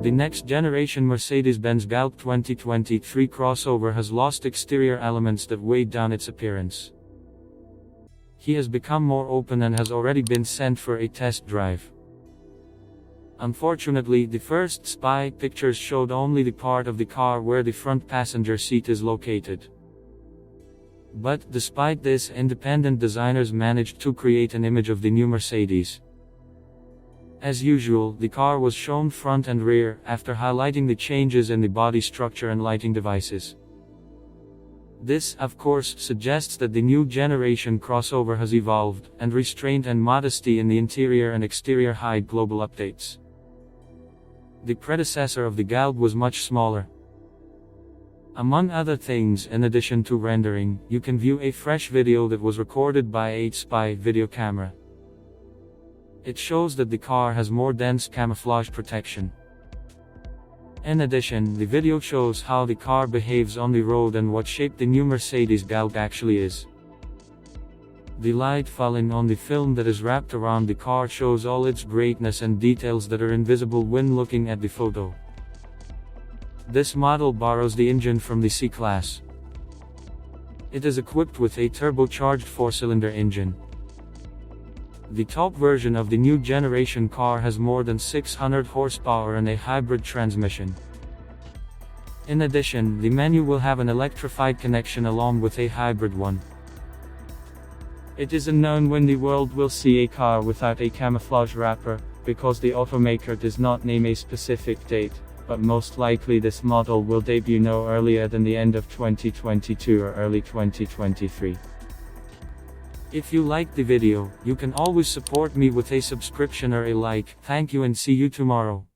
The next generation Mercedes-Benz GLC 2023 crossover has lost exterior elements that weighed down its appearance. He has become more open and has already been sent for a test drive. Unfortunately, the first spy pictures showed only the part of the car where the front passenger seat is located. But, despite this, independent designers managed to create an image of the new Mercedes. As usual, the car was shown front and rear, after highlighting the changes in the body structure and lighting devices. This, of course, suggests that the new generation crossover has evolved, and restraint and modesty in the interior and exterior hide global updates. The predecessor of the GLC was much smaller. Among other things, in addition to rendering, you can view a fresh video that was recorded by a spy video camera. It shows that the car has more dense camouflage protection. In addition, the video shows how the car behaves on the road and what shape the new Mercedes GLC actually is. The light falling on the film that is wrapped around the car shows all its greatness and details that are invisible when looking at the photo. This model borrows the engine from the C-Class. It is equipped with a turbocharged 4-cylinder engine. The top version of the new generation car has more than 600 horsepower and a hybrid transmission. In addition, the menu will have an electrified connection along with a hybrid one. It is unknown when the world will see a car without a camouflage wrapper, because the automaker does not name a specific date, but most likely this model will debut no earlier than the end of 2022 or early 2023. If you liked the video, you can always support me with a subscription or a like. Thank you and see you tomorrow.